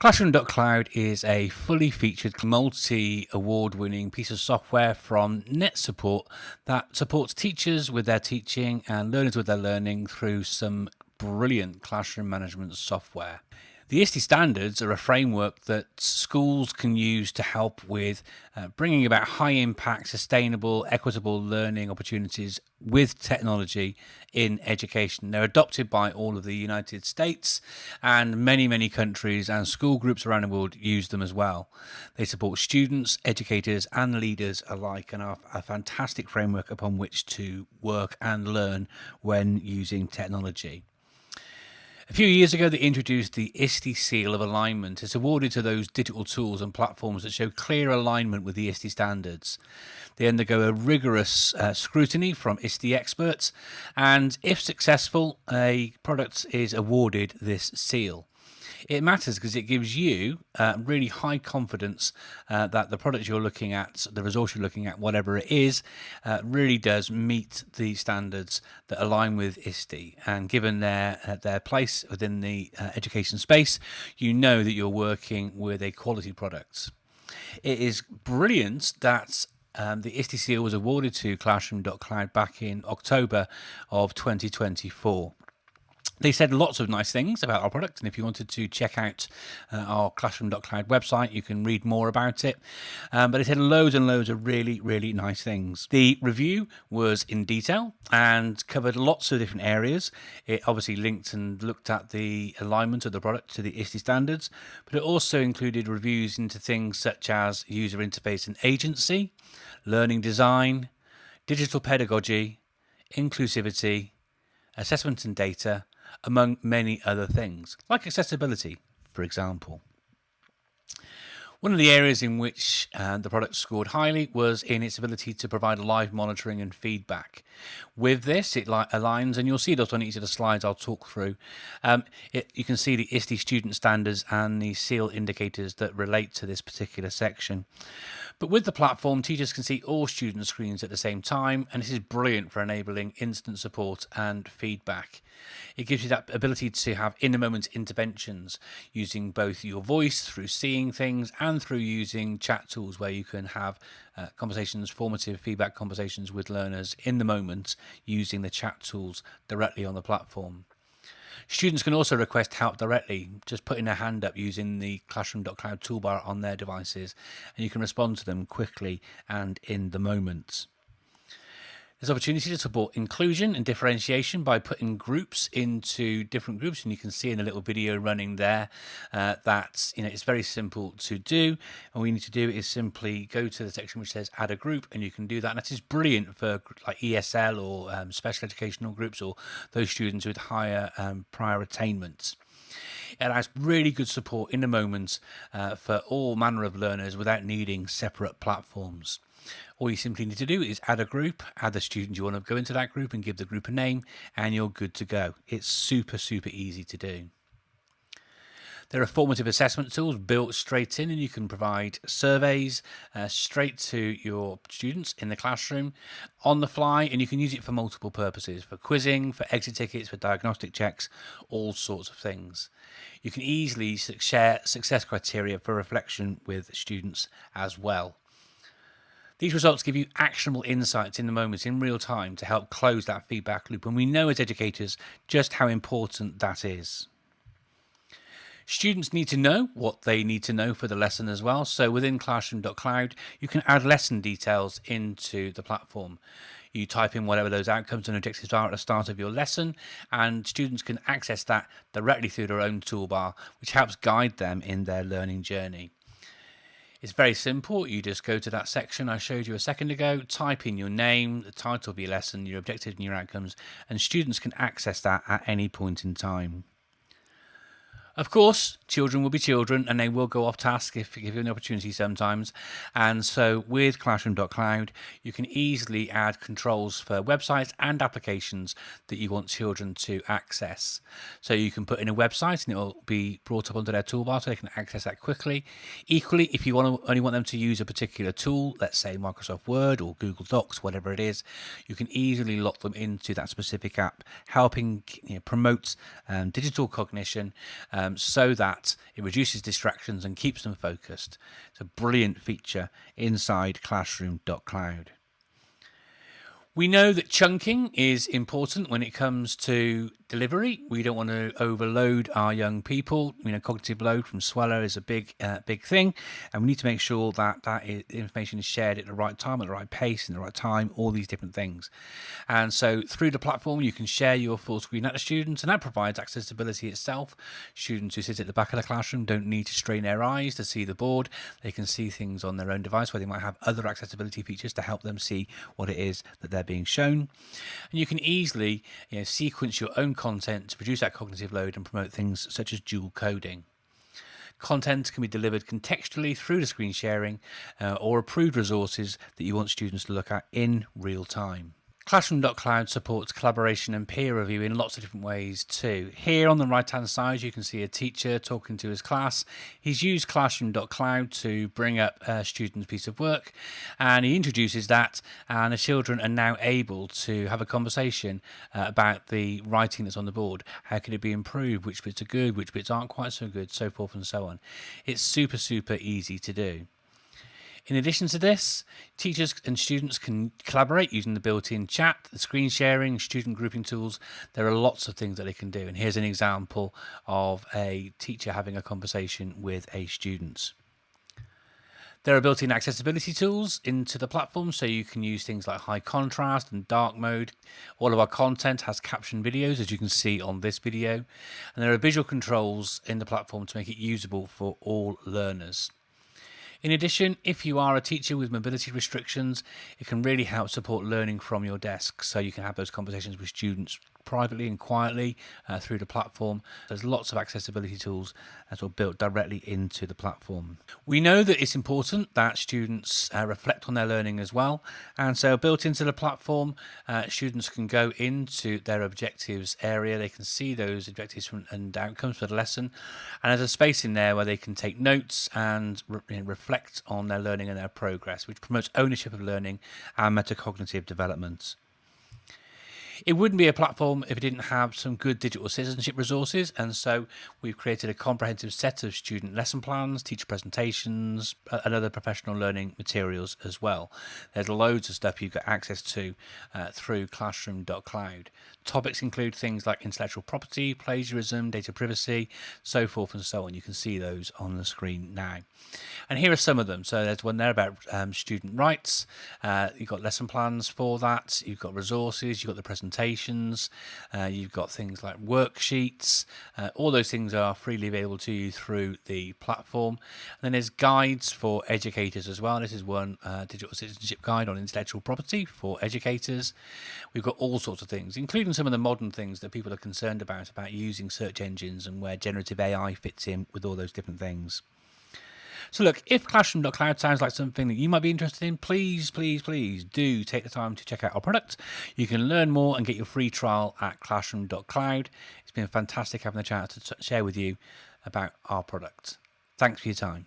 Classroom.cloud is a fully featured multi-award-winning piece of software from Net Support that supports teachers with their teaching and learners with their learning through some brilliant classroom management software. The ISTE Standards are a framework that schools can use to help with bringing about high-impact, sustainable, equitable learning opportunities with technology in education. They're adopted by all of the United States, and many countries and school groups around the world use them as well. They support students, educators, and leaders alike, and are a fantastic framework upon which to work and learn when using technology. A few years ago, they introduced the ISTE Seal of alignment. It's awarded to those digital tools and platforms that show clear alignment with the ISTE standards. They undergo a rigorous scrutiny from ISTE experts, and if successful, a product is awarded this seal. It matters because it gives you really high confidence that the product you're looking at, the resource you're looking at, whatever it is, really does meet the standards that align with ISTE. And given their place within the education space, you know that you're working with a quality product. It is brilliant that the ISTE Seal was awarded to classroom.cloud back in October of 2024. They said lots of nice things about our product, and if you wanted to check out our classroom.cloud website, you can read more about it. But they said loads and loads of really nice things. The review was in detail and covered lots of different areas. It obviously linked and looked at the alignment of the product to the ISTE standards, but it also included reviews into things such as user interface and agency, learning design, digital pedagogy, inclusivity, assessment and data, among many other things, like accessibility, for example. One of the areas in which the product scored highly was in its ability to provide live monitoring and feedback. With this, it aligns, and you'll see those on each of the slides I'll talk through. You can see the ISTE student standards and the SEAL indicators that relate to this particular section. But with the platform, teachers can see all student screens at the same time, and this is brilliant for enabling instant support and feedback. It gives you that ability to have in-the-moment interventions using both your voice through seeing things and through using chat tools where you can have conversations, formative feedback conversations with learners in the moment using the chat tools directly on the platform. Students can also request help directly, just putting their hand up using the classroom.cloud toolbar on their devices, and you can respond to them quickly and in the moment. There's opportunity to support inclusion and differentiation by putting groups into different groups, and you can see in a little video running there that it's very simple to do. All you need to do is simply go to the section which says add a group, and you can do that. And that is brilliant for like ESL or special educational groups or those students with higher prior attainments. It has really good support in the moment for all manner of learners without needing separate platforms. All you simply need to do is add a group, add the student you want to go into that group and give the group a name, and you're good to go. It's super easy to do. There are formative assessment tools built straight in, and you can provide surveys straight to your students in the classroom on the fly, and you can use it for multiple purposes, for quizzing, for exit tickets, for diagnostic checks, all sorts of things. You can easily share success criteria for reflection with students as well. These results give you actionable insights in the moment, in real time, to help close that feedback loop, and we know as educators just how important that is. Students need to know what they need to know for the lesson as well, so within classroom.cloud you can add lesson details into the platform. You type in whatever those outcomes and objectives are at the start of your lesson, and students can access that directly through their own toolbar, which helps guide them in their learning journey. It's very simple. You just go to that section I showed you a second ago, type in your name, the title of your lesson, your objectives and your outcomes, and students can access that at any point in time. Of course, children will be children and they will go off task if given the opportunity sometimes. And so with classroom.cloud, you can easily add controls for websites and applications that you want children to access. So you can put in a website and it will be brought up onto their toolbar so they can access that quickly. Equally, if you only want them to use a particular tool, let's say Microsoft Word or Google Docs, whatever it is, you can easily lock them into that specific app, helping promote digital cognition, so that it reduces distractions and keeps them focused. It's a brilliant feature inside classroom.cloud. We know that chunking is important when it comes to delivery. We don't want to overload our young people. Cognitive load from Sweller is a big thing, and we need to make sure that information is shared at the right time, at the right pace, in the right time, all these different things. And so through the platform, you can share your full screen at the students, and that provides accessibility itself. Students who sit at the back of the classroom don't need to strain their eyes to see the board. They can see things on their own device, where they might have other accessibility features to help them see what it is that they're being shown. And you can easily sequence your own content to reduce that cognitive load and promote things such as dual coding. Content can be delivered contextually through the screen sharing or approved resources that you want students to look at in real time. Classroom.cloud supports collaboration and peer review in lots of different ways too. Here on the right hand side you can see a teacher talking to his class. He's used Classroom.cloud to bring up a student's piece of work, and he introduces that, and the children are now able to have a conversation about the writing that's on the board. How can it be improved? Which bits are good? Which bits aren't quite so good? So forth and so on. It's super easy to do. In addition to this, teachers and students can collaborate using the built-in chat, the screen sharing, student grouping tools. There are lots of things that they can do. And here's an example of a teacher having a conversation with a student. There are built-in accessibility tools into the platform, so you can use things like high contrast and dark mode. All of our content has captioned videos, as you can see on this video. And there are visual controls in the platform to make it usable for all learners. In addition, if you are a teacher with mobility restrictions, it can really help support learning from your desk, so you can have those conversations with students privately and quietly through the platform. There's lots of accessibility tools that are built directly into the platform. We know that it's important that students reflect on their learning as well, and so built into the platform, students can go into their objectives area. They can see those objectives and outcomes for the lesson, and there's a space in there where they can take notes and reflect on their learning and their progress, which promotes ownership of learning and metacognitive development. It wouldn't be a platform if it didn't have some good digital citizenship resources, and so we've created a comprehensive set of student lesson plans, teacher presentations, and other professional learning materials as well. There's loads of stuff you've got access to through classroom.cloud. Topics include things like intellectual property, plagiarism, data privacy, so forth and so on. You can see those on the screen now. And here are some of them. So there's one there about student rights. You've got lesson plans for that. You've got resources. You've got the presentations. You've got things like worksheets. All those things are freely available to you through the platform. And then there's guides for educators as well. This is one digital citizenship guide on intellectual property for educators. We've got all sorts of things, including some of the modern things that people are concerned about using search engines and where generative AI fits in with all those different things. So look, if Classroom.cloud sounds like something that you might be interested in, please do take the time to check out our product. You can learn more and get your free trial at Classroom.cloud. It's been fantastic having the chance to share with you about our product. Thanks for your time.